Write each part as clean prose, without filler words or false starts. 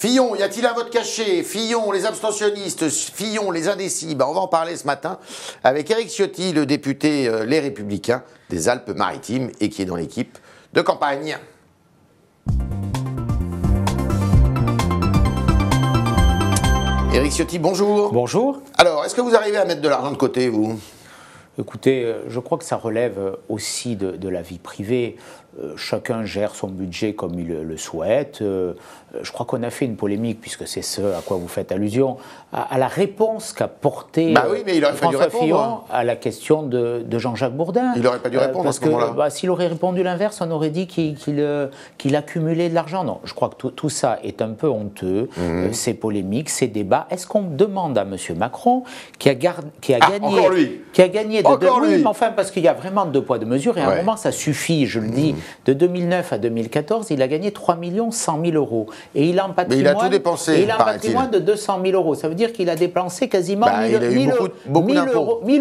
Fillon, y a-t-il un vote caché? Fillon, les abstentionnistes, Fillon, les indécis. On va en parler ce matin avec Éric Ciotti, le député Les Républicains des Alpes-Maritimes et qui est dans l'équipe de campagne. Éric Ciotti, bonjour. Bonjour. Alors, est-ce que vous arrivez à mettre de l'argent de côté, vous? Écoutez, je crois que ça relève aussi de la vie privée. Chacun gère son budget comme il le souhaite. Je crois qu'on a fait une polémique, puisque c'est ce à quoi vous faites allusion, à la réponse qu'a portée François Fillon à la question de Jean-Jacques Bourdin. Il n'aurait pas dû répondre à ce moment-là. Parce que s'il aurait répondu l'inverse, on aurait dit qu'il accumulait de l'argent. Non, je crois que tout ça est un peu honteux, ces polémiques, ces débats. Est-ce qu'on demande à M. Macron, qui a gagné mais enfin, parce qu'il y a vraiment deux poids, deux mesures, et à un moment, ça suffit, je le dis, de 2009 à 2014, il a gagné 3 100 000 euros. Et il a un patrimoine, il a tout dépensé, et il a un patrimoine de 200 000 euros. Ça veut dire qu'il a dépensé quasiment 1 000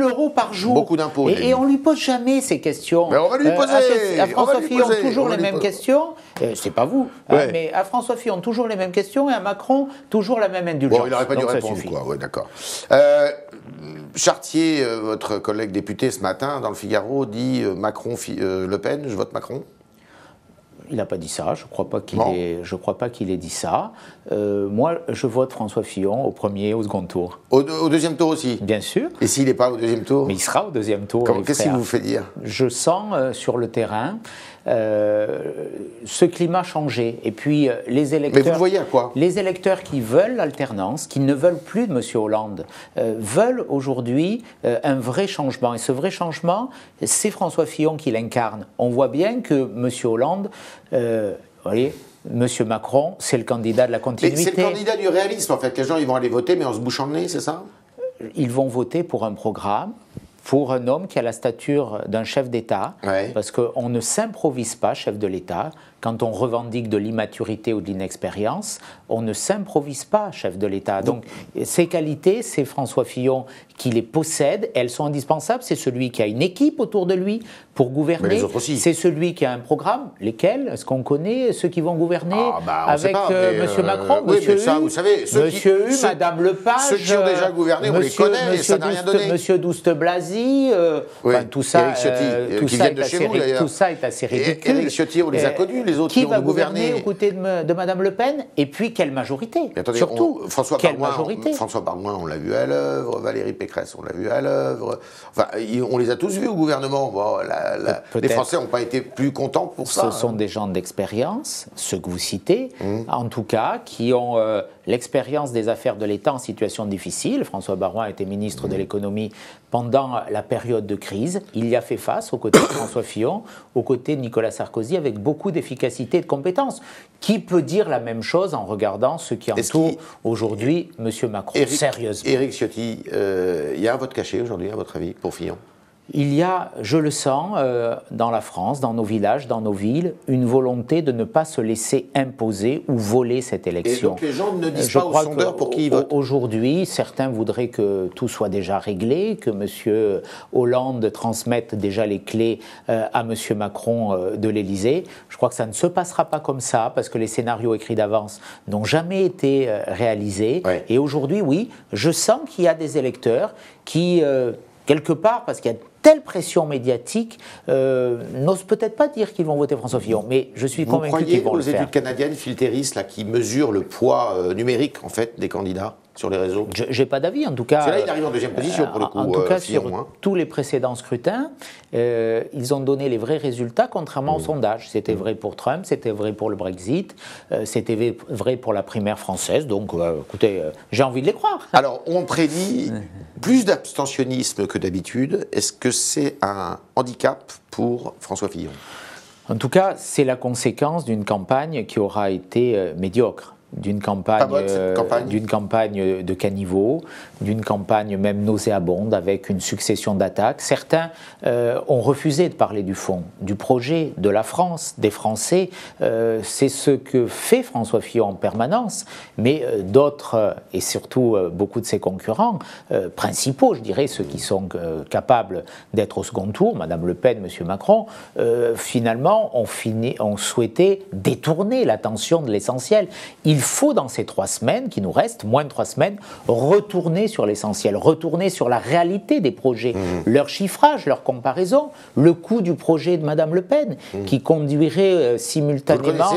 euros par jour. Beaucoup d'impôts. Et on ne lui pose jamais ces questions. Mais on va lui poser. À François Fillon, toujours les mêmes questions. C'est pas vous, mais à François Fillon, toujours les mêmes questions, et à Macron, toujours la même indulgence. Bon, il n'aurait pas dû répondre, quoi. Ouais, d'accord. Chartier, votre collègue député ce matin dans le Figaro, dit Le Pen, je vote Macron. Il n'a pas dit ça, je ne crois pas qu'il ait dit ça. Moi, je vote François Fillon au premier, au second tour. Au deuxième tour aussi? Bien sûr. Et s'il n'est pas au deuxième tour? Mais il sera au deuxième tour. Qu'est-ce qui vous fait dire? Je sens sur le terrain ce climat changer. Et puis les électeurs. Mais vous le voyez à quoi? Les électeurs qui veulent l'alternance, qui ne veulent plus de M. Hollande, veulent aujourd'hui un vrai changement. Et ce vrai changement, c'est François Fillon qui l'incarne. On voit bien que M. Hollande, vous voyez, M. Macron, c'est le candidat de la continuité. C'est le candidat du réalisme, en fait. Les gens, ils vont aller voter, mais en se bouchant le nez, c'est ça? Ils vont voter pour un programme, pour un homme qui a la stature d'un chef d'État, parce qu'on ne s'improvise pas chef de l'État. Quand on revendique de l'immaturité ou de l'inexpérience, on ne s'improvise pas chef de l'État. Donc, ces qualités, c'est François Fillon qui les possède, elles sont indispensables. C'est celui qui a une équipe autour de lui pour gouverner. C'est celui qui a un programme. Lesquels? Est-ce qu'on connaît ceux qui vont gouverner avec M. Macron, Monsieur Hu, Madame Lepage, ceux qui ont déjà gouverné, on les connaît, ça n'a rien donné. Monsieur Douste-Blazy, tout ça est assez ridicule. Éric Ciotti, on les a connus. Qui va gouverner aux côtés de Mme Le Pen? Et puis, quelle majorité? Attendez, surtout, François Baroin, on l'a vu à l'œuvre, Valérie Pécresse, on l'a vu à l'œuvre. Enfin, on les a tous vus au gouvernement. Bon, les Français n'ont pas été plus contents pour ça. Ce sont des gens d'expérience, ceux que vous citez, en tout cas, qui ont l'expérience des affaires de l'État en situation difficile. François Baroin était ministre de l'économie pendant la période de crise. Il y a fait face aux côtés de François Fillon, aux côtés de Nicolas Sarkozy, avec beaucoup d'efficacité et de compétences. Qui peut dire la même chose en regardant ce qui entoure aujourd'hui M. Macron, sérieusement? Éric Ciotti, il y a un vote caché aujourd'hui, à votre avis, pour Fillon? Il y a, je le sens, dans la France, dans nos villages, dans nos villes, une volonté de ne pas se laisser imposer ou voler cette élection. Et donc les gens ne disent pas aux sondeurs pour qui ils votent? Aujourd'hui, certains voudraient que tout soit déjà réglé, que M. Hollande transmette déjà les clés à M. Macron de l'Élysée. Je crois que ça ne se passera pas comme ça, parce que les scénarios écrits d'avance n'ont jamais été réalisés. Et aujourd'hui, oui, je sens qu'il y a des électeurs qui, quelque part, parce qu'il y a telle pression médiatique, n'osent peut-être pas dire qu'ils vont voter François Fillon, mais je suis convaincu qu'ils vont le faire. Vous croyez aux études canadiennes, Filteris, là, qui mesurent le pois numérique, en fait, des candidats sur les réseaux? J'ai pas d'avis, en tout cas. C'est là, il arrive en deuxième position, pour le coup. En tout cas, Fillon, sur tous les précédents scrutins, ils ont donné les vrais résultats, contrairement aux sondages. C'était vrai pour Trump, c'était vrai pour le Brexit, c'était vrai pour la primaire française, donc écoutez, j'ai envie de les croire. Alors, on prédit plus d'abstentionnisme que d'habitude. Est-ce que c'est un handicap pour François Fillon? En tout cas, c'est la conséquence d'une campagne qui aura été médiocre. D'une campagne de caniveau, d'une campagne même nauséabonde avec une succession d'attaques. Certains ont refusé de parler du fond, du projet, de la France, des Français. C'est ce que fait François Fillon en permanence, mais d'autres, et surtout beaucoup de ses concurrents principaux, je dirais, ceux qui sont capables d'être au second tour, Mme Le Pen, M. Macron, finalement ont souhaité détourner l'attention de l'essentiel. Il il faut dans ces 3 semaines qui nous restent, moins de 3 semaines, retourner sur l'essentiel, retourner sur la réalité des projets, leur chiffrage, leur comparaison, le coût du projet de Mme Le Pen, qui conduirait simultanément,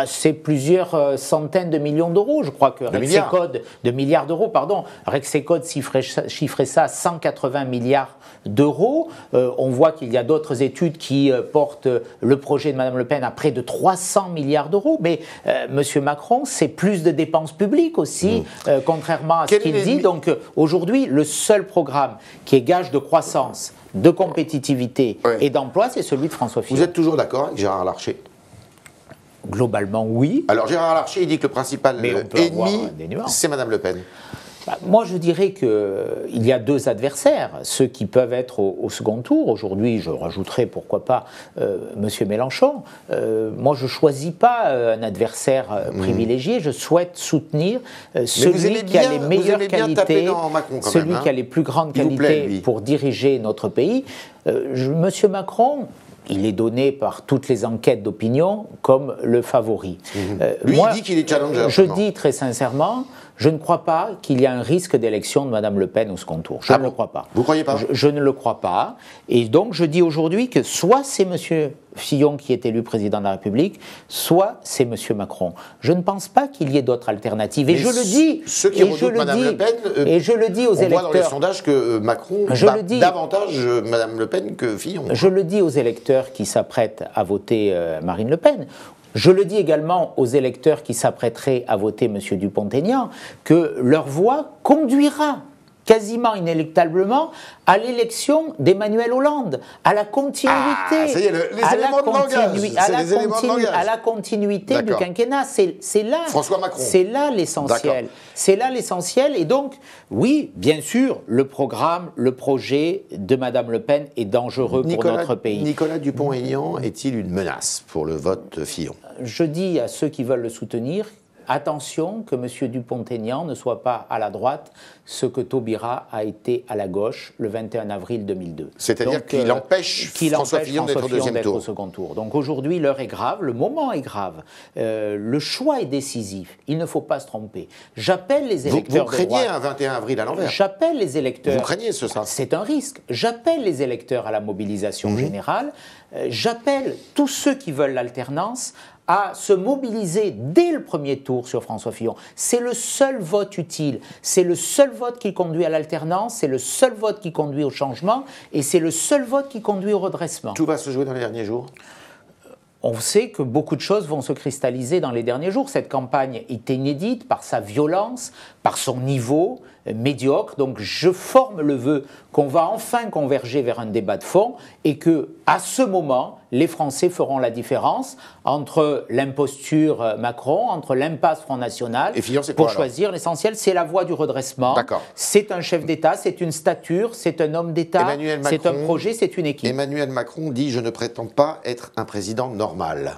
c'est plusieurs centaines de millions d'euros. Je crois que Rexecode, de milliards d'euros, pardon, Rexecode chiffrait ça à 180 milliards d'euros. On voit qu'il y a d'autres études qui portent le projet de Mme Le Pen à près de 300 milliards d'euros. Mais M. Macron, c'est plus de dépenses publiques aussi, contrairement à ce qu'il dit. Donc aujourd'hui, le seul programme qui est gage de croissance, de compétitivité et d'emploi, c'est celui de François Fillon. Vous êtes toujours d'accord avec Gérard Larcher ? Globalement, oui. Alors Gérard Larcher, il dit que le principal ennemi, c'est Mme Le Pen. Moi, je dirais qu'il y a 2 adversaires, ceux qui peuvent être au second tour. Aujourd'hui, je rajouterai, pourquoi pas, M. Mélenchon. Moi, je ne choisis pas un adversaire privilégié, je souhaite soutenir celui qui a les meilleures qualités, celui qui a les plus grandes qualités pour diriger notre pays. M. Macron... il est donné par toutes les enquêtes d'opinion comme le favori. Lui, il dit qu'il est challenger. Je dis très sincèrement, je ne crois pas qu'il y a un risque d'élection de Mme Le Pen au second tour. Je ne le crois pas. Vous ne croyez pas ? Je ne le crois pas. Et donc, je dis aujourd'hui que soit c'est M. Fillon qui est élu président de la République, soit c'est M. Macron. Je ne pense pas qu'il y ait d'autres alternatives. Et je le dis. Ceux qui redoutent Mme Le Pen, et je le dis aux électeurs. On voit dans les sondages que Macron bat davantage Mme Le Pen que Fillon. Je le dis aux électeurs qui s'apprêtent à voter Marine Le Pen. Je le dis également aux électeurs qui s'apprêteraient à voter M. Dupont-Aignan, que leur voix conduira quasiment inéluctablement à l'élection d'Emmanuel Hollande, à la continuité, à la continuité du quinquennat. C'est là, François Macron. C'est là l'essentiel. C'est là l'essentiel. Et donc, oui, bien sûr, le programme, le projet de Mme Le Pen est dangereux pour notre pays. Nicolas Dupont-Aignan est-il une menace pour le vote Fillon ? Je dis à ceux qui veulent le soutenir, attention que M. Dupont-Aignan ne soit pas à la droite ce que Taubira a été à la gauche le 21 avril 2002. C'est-à-dire qu'il empêche François Fillon d'être au deuxième tour. Au second tour. Donc aujourd'hui, l'heure est grave, le moment est grave, le choix est décisif, il ne faut pas se tromper. J'appelle les électeurs Vous craignez un 21 avril à l'envers ? J'appelle les électeurs... Vous craignez ça ? C'est un risque. J'appelle les électeurs à la mobilisation générale, j'appelle tous ceux qui veulent l'alternance à se mobiliser dès le premier tour sur François Fillon. C'est le seul vote utile, c'est le seul vote qui conduit à l'alternance, c'est le seul vote qui conduit au changement et c'est le seul vote qui conduit au redressement. Tout va se jouer dans les derniers jours ? On sait que beaucoup de choses vont se cristalliser dans les derniers jours. Cette campagne est inédite par sa violence, par son niveau médiocre. Donc je forme le vœu qu'on va enfin converger vers un débat de fond et que, à ce moment, les Français feront la différence entre l'imposture Macron, entre l'impasse Front National, et Fillon, pour choisir l'essentiel. C'est la voie du redressement. C'est un chef d'État, c'est une stature, c'est un homme d'État, c'est un projet, c'est une équipe. Emmanuel Macron dit « Je ne prétends pas être un président normal ».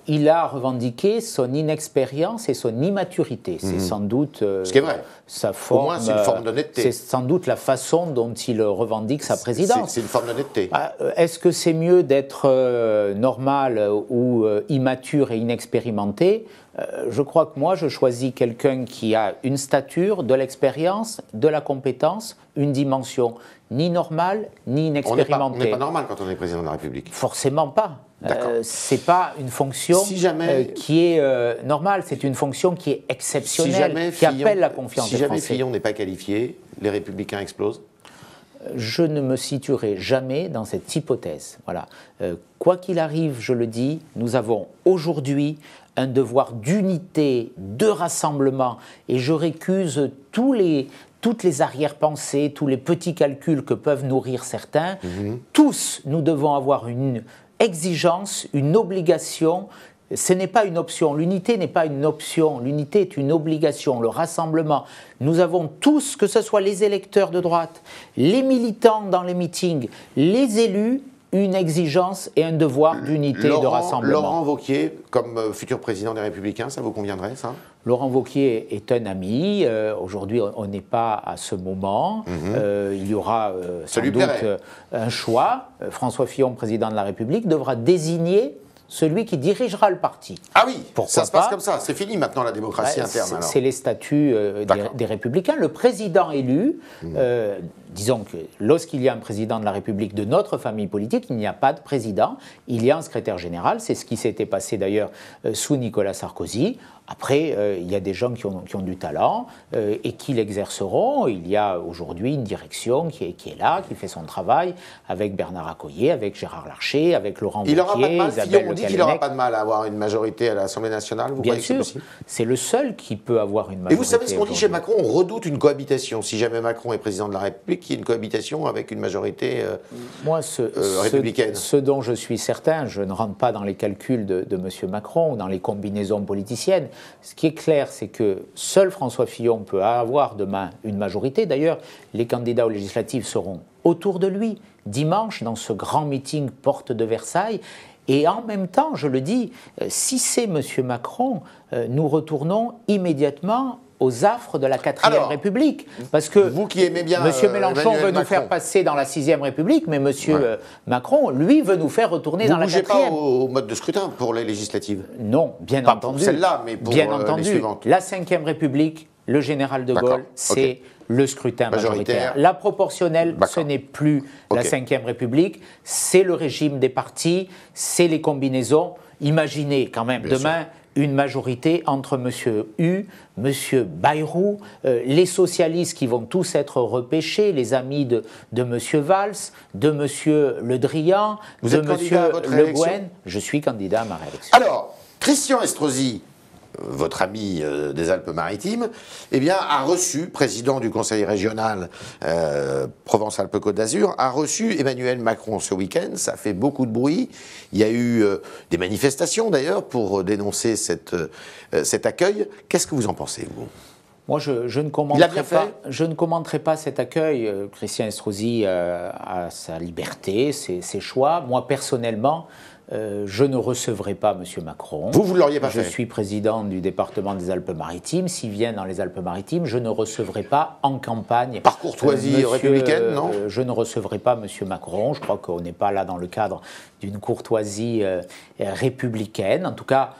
Il a revendiqué son inexpérience et son immaturité. C'est sans doute ce qui est vrai. Sa forme. Au moins, c'est une forme d'honnêteté. C'est sans doute la façon dont il revendique sa présidence. C'est une forme d'honnêteté. Est-ce que c'est mieux d'être normal ou immature et inexpérimenté ? Je crois que moi, je choisis quelqu'un qui a une stature, de l'expérience, de la compétence, une dimension ni normale ni inexpérimentée. On n'est pas normal quand on est président de la République. Forcément pas. C'est pas une fonction qui est normale, c'est une fonction qui est exceptionnelle, qui appelle la confiance des Français. Si jamais Fillon n'est pas qualifié, les Républicains explosent ? Je ne me situerai jamais dans cette hypothèse. Voilà. Quoi qu'il arrive, je le dis, nous avons aujourd'hui un devoir d'unité, de rassemblement, et je récuse toutes les arrière-pensées, tous les petits calculs que peuvent nourrir certains. Tous, nous devons avoir une exigence, une obligation. Ce n'est pas une option. L'unité n'est pas une option. L'unité est une obligation. Le rassemblement. Nous avons tous, que ce soit les électeurs de droite, les militants dans les meetings, les élus, une exigence et un devoir d'unité et de rassemblement. Laurent Wauquiez, comme futur président des Républicains, ça vous conviendrait, ça ? Laurent Wauquiez est un ami. Aujourd'hui, on n'est pas à ce moment. Il y aura sans doute un choix. François Fillon, président de la République, devra désigner celui qui dirigera le parti. Ah oui, ça se passe comme ça. C'est fini maintenant la démocratie interne. C'est les statuts des Républicains. Le président élu, disons que lorsqu'il y a un président de la République de notre famille politique, il n'y a pas de président, il y a un secrétaire général. C'est ce qui s'était passé d'ailleurs sous Nicolas Sarkozy. Après, il y a des gens qui ont du talent et qui l'exerceront. Il y a aujourd'hui une direction qui est là, qui fait son travail avec Bernard Accoyer, avec Gérard Larcher, avec Laurent Wauquiez, Isabelle on dit qu'il n'aura pas de mal à avoir une majorité à l'Assemblée nationale. Vous Bien sûr, c'est le seul qui peut avoir une majorité. Et vous savez ce qu'on dit chez Macron, on redoute une cohabitation. Si jamais Macron est président de la République, qu'il y ait une cohabitation avec une majorité républicaine. Ce dont je suis certain, je ne rentre pas dans les calculs de M. Macron, dans les combinaisons politiciennes. Ce qui est clair, c'est que seul François Fillon peut avoir demain une majorité. D'ailleurs, les candidats aux législatives seront autour de lui dimanche dans ce grand meeting porte de Versailles. Et en même temps, je le dis, si c'est M. Macron, nous retournons immédiatement aux affres de la 4e République. Parce que vous qui aimez bien M. Mélenchon veut nous faire passer dans la 6e République, mais M. Macron, lui, veut nous faire retourner dans la 4e. Vous ne bougez pas au mode de scrutin pour les législatives? Non, bien pas entendu. Pour celle-là, mais pour les suivantes. La 5e République, le général de Gaulle, c'est le scrutin majoritaire. La proportionnelle, ce n'est plus la 5e République, c'est le régime des partis, c'est les combinaisons. Imaginez quand même demain une majorité entre M. Hu, M. Bayrou, les socialistes qui vont tous être repêchés, les amis de M. Valls, de M. Le Drian, de M. Le Guen. Je suis candidat à ma réélection. Alors, Christian Estrosi, votre ami des Alpes-Maritimes, eh bien, a reçu, président du conseil régional Provence-Alpes-Côte d'Azur, a reçu Emmanuel Macron ce week-end. Ça a fait beaucoup de bruit. Il y a eu des manifestations d'ailleurs pour dénoncer cet accueil. Qu'est-ce que vous en pensez, vous ? Moi, je ne commenterai pas cet accueil. Christian Estrosi a sa liberté, ses choix. Moi, personnellement, je ne recevrai pas M. Macron. Vous ne l'auriez pas fait? Je suis président du département des Alpes-Maritimes. S'il vient dans les Alpes-Maritimes, je ne recevrai pas en campagne. Par courtoisie républicaine, non? Je ne recevrai pas M. Macron. Je crois qu'on n'est pas là dans le cadre d'une courtoisie républicaine. En tout cas,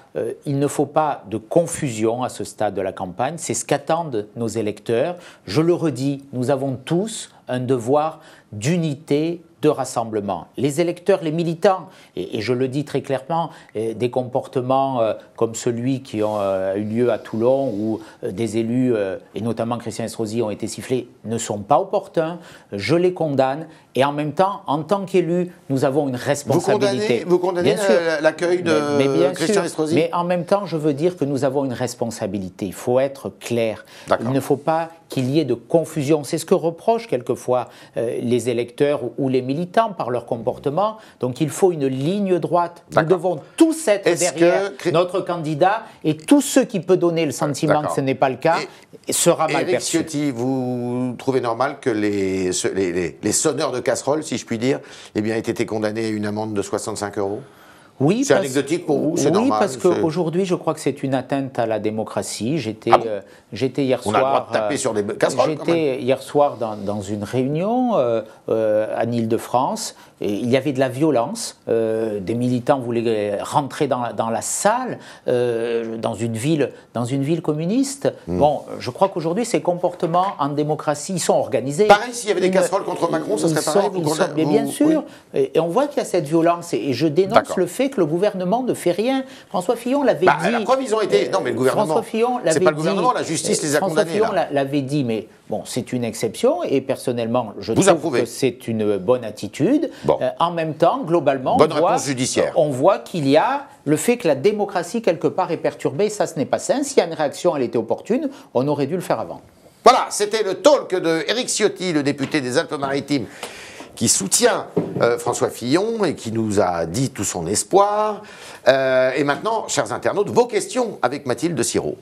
il ne faut pas de confusion à ce stade de la campagne. C'est ce qu'attendent nos électeurs. Je le redis, nous avons tous un devoir d'unité, de rassemblement. Les électeurs, les militants, et je le dis très clairement, des comportements comme celui qui a eu lieu à Toulon, où des élus, et notamment Christian Estrosi, ont été sifflés, ne sont pas opportuns. Je les condamne. Et en même temps, en tant qu'élu, nous avons une responsabilité. Vous condamnez l'accueil de Christian Estrosi? Mais en même temps, je veux dire que nous avons une responsabilité. Il faut être clair. Il ne faut pas qu'il y ait de confusion. C'est ce que reprochent quelquefois les électeurs ou les militants par leur comportement. Donc il faut une ligne droite. Nous devons tous être derrière notre candidat, et tous ceux qui peuvent donner le sentiment que ce n'est pas le cas sera mal perçu. Éric Ciotti, vous trouvez normal que les sonneurs de casseroles, si je puis dire, eh bien, aient été condamnés à une amende de 65 €? Oui, c'est anecdotique pour vous, c'est normal. Oui, parce qu'aujourd'hui, je crois que c'est une atteinte à la démocratie. J'étais hier soir. On a le droit de taper sur des casseroles. J'étais hier soir dans une réunion en Île-de-France. Il y avait de la violence. Des militants voulaient rentrer dans la salle dans une ville communiste. Bon, je crois qu'aujourd'hui, ces comportements en démocratie, ils sont organisés. Pareil, s'il y avait des casseroles contre Macron, ça serait pareil. Mais bien sûr. Oui. Et on voit qu'il y a cette violence. Et je dénonce le fait que le gouvernement ne fait rien. François Fillon l'avait dit. La preuve, ils ont été. Non, mais le gouvernement. François Fillon l'avait dit. C'est pas le gouvernement, la justice les a condamnés. François Fillon l'avait dit, mais bon, c'est une exception. Et personnellement, je trouve que c'est une bonne attitude. Bon. En même temps, globalement, on voit qu'il y a le fait que la démocratie, quelque part, est perturbée. Ça, ce n'est pas sain. S'il y a une réaction, elle était opportune. On aurait dû le faire avant. Voilà, c'était le talk de Éric Ciotti, le député des Alpes-Maritimes, qui soutient François Fillon et qui nous a dit tout son espoir. Et maintenant, chers internautes, vos questions avec Mathilde Sirot.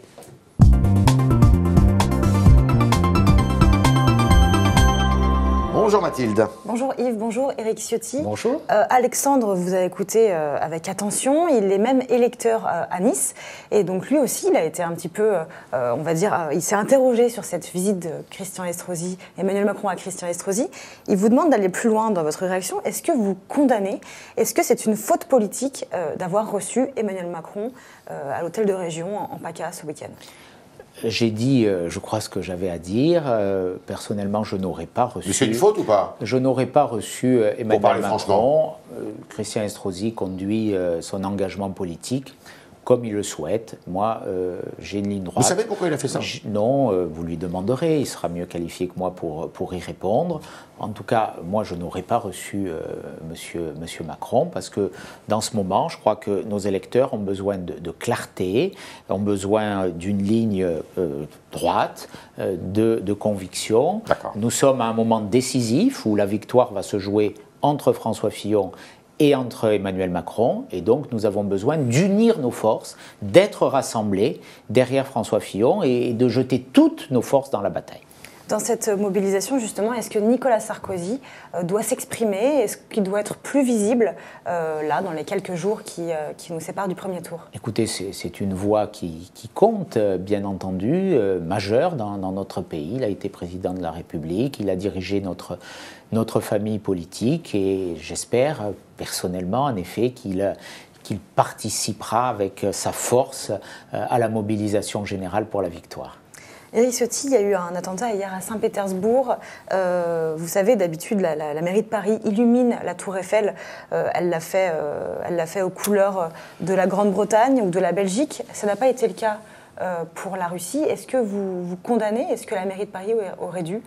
Bonjour Mathilde. Bonjour Yves, bonjour Éric Ciotti. Bonjour. Alexandre vous a écouté avec attention, il est même électeur à Nice. Et donc lui aussi, il a été un petit peu, on va dire, il s'est interrogé sur cette visite de Christian Estrosi, Emmanuel Macron à Christian Estrosi. Il vous demande d'aller plus loin dans votre réaction. Est-ce que vous condamnez, est-ce que c'est une faute politique d'avoir reçu Emmanuel Macron à l'hôtel de région en PACA ce week-end ? J'ai dit, je crois, ce que j'avais à dire. Personnellement, je n'aurais pas reçu... Mais c'est une faute ou pas? Je n'aurais pas reçu Emmanuel Macron. Christian Estrosi conduit son engagement politique comme il le souhaite. Moi, j'ai une ligne droite. Vous savez pourquoi il a fait ça? Non, vous lui demanderez. Il sera mieux qualifié que moi pour y répondre. En tout cas, moi, je n'aurais pas reçu monsieur Macron parce que dans ce moment, je crois que nos électeurs ont besoin de clarté, ont besoin d'une ligne droite, de conviction. Nous sommes à un moment décisif où la victoire va se jouer entre François Fillon et entre Emmanuel Macron, et donc nous avons besoin d'unir nos forces, d'être rassemblés derrière François Fillon et de jeter toutes nos forces dans la bataille. Dans cette mobilisation, justement, est-ce que Nicolas Sarkozy doit s'exprimer? Est-ce qu'il doit être plus visible, là, dans les quelques jours qui nous séparent du premier tour? Écoutez, c'est une voix qui compte, bien entendu, majeure dans notre pays. Il a été président de la République, il a dirigé notre famille politique, et j'espère, personnellement, en effet, qu'il participera avec sa force à la mobilisation générale pour la victoire. Éric Ciotti, il y a eu un attentat hier à Saint-Pétersbourg. Vous savez, d'habitude, la mairie de Paris illumine la Tour Eiffel. Elle l'a fait aux couleurs de la Grande-Bretagne ou de la Belgique. Ça n'a pas été le cas pour la Russie. Est-ce que vous condamnez? Est-ce que la mairie de Paris aurait dû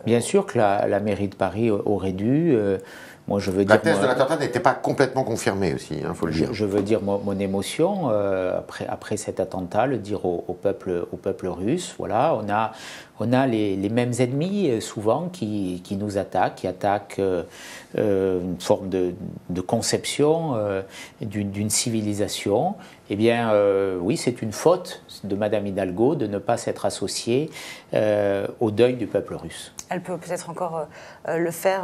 Bien sûr que la mairie de Paris aurait dû. Moi, je veux la thèse de l'attentat n'était pas complètement confirmée aussi, il faut le dire. Je veux dire mon émotion après cet attentat, le dire au peuple russe. Voilà, on a les mêmes ennemis souvent qui nous attaquent, qui attaquent une forme de conception d'une civilisation. Eh bien, oui, c'est une faute de Madame Hidalgo de ne pas s'être associée au deuil du peuple russe. Elle peut peut-être encore le faire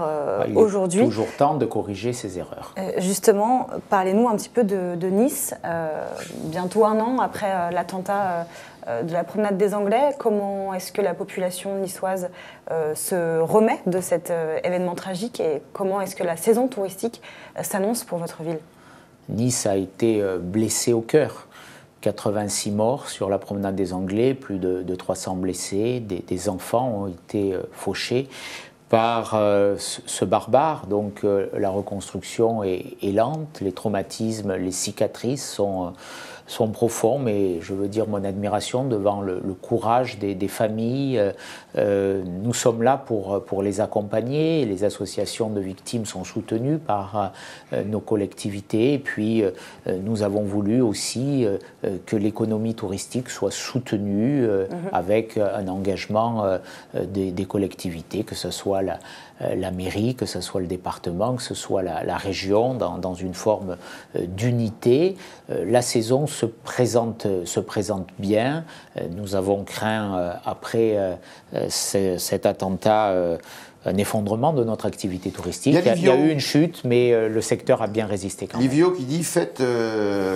aujourd'hui. Il est toujours temps de corriger ses erreurs. Justement, parlez-nous un petit peu de Nice. Bientôt un an après l'attentat de la promenade des Anglais, comment est-ce que la population niçoise se remet de cet événement tragique et comment est-ce que la saison touristique s'annonce pour votre ville? Nice a été blessée au cœur. 86 morts sur la promenade des Anglais, plus de 300 blessés, des enfants ont été fauchés par ce barbare. Donc la reconstruction est lente, les traumatismes, les cicatrices sont profonds, mais je veux dire mon admiration devant le courage des familles. Nous sommes là pour les accompagner. Les associations de victimes sont soutenues par nos collectivités. Et puis, nous avons voulu aussi que l'économie touristique soit soutenue avec un engagement des collectivités, que ce soit la mairie, que ce soit le département, que ce soit la région, dans une forme d'unité. La saison se présente bien. Nous avons craint, après cet attentat, un effondrement de notre activité touristique. Il y a eu une chute, mais le secteur a bien résisté quand même. Livio qui dit, faites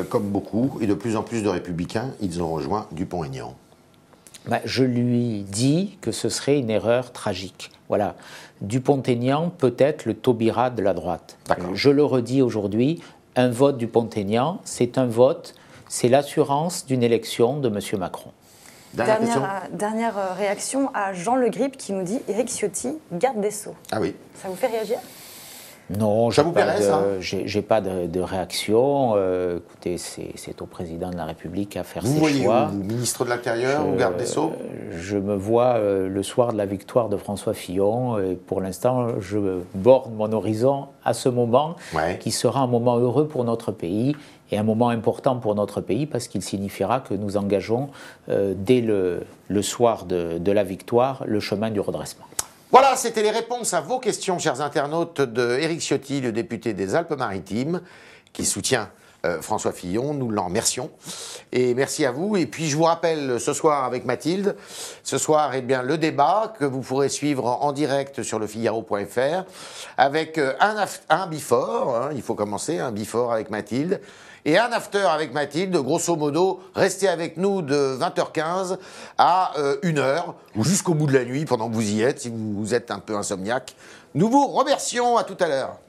comme beaucoup, et de plus en plus de Républicains, ils ont rejoint Dupont-Aignan. Je lui dis que ce serait une erreur tragique. Voilà. Dupont-Aignan peut être le Taubira de la droite. Je le redis aujourd'hui, un vote Dupont-Aignan, c'est un vote, c'est l'assurance d'une élection de M. Macron. Dernière réaction à Jean Le Grip qui nous dit « Éric Ciotti, garde des Sceaux ». Ah oui. Ça vous fait réagir? Non, j'ai pas de réaction. Écoutez, c'est au président de la République à faire ses choix. Vous, ministre de l'Intérieur ou garde des Sceaux? Je me vois le soir de la victoire de François Fillon. Et pour l'instant, je borne mon horizon à ce moment qui sera un moment heureux pour notre pays et un moment important pour notre pays parce qu'il signifiera que nous engageons dès le soir de la victoire le chemin du redressement. Voilà, c'était les réponses à vos questions, chers internautes, de Éric Ciotti, le député des Alpes-Maritimes, qui soutient François Fillon. Nous l'en remercions. Et merci à vous. Et puis je vous rappelle ce soir avec Mathilde, ce soir, eh bien, le débat que vous pourrez suivre en direct sur lefigaro.fr avec un before, hein, il faut commencer, un before avec Mathilde. Et un after avec Mathilde, grosso modo, restez avec nous de 20h15 à 1h, ou jusqu'au bout de la nuit, pendant que vous y êtes, si vous êtes un peu insomniaque. Nous vous remercions, à tout à l'heure.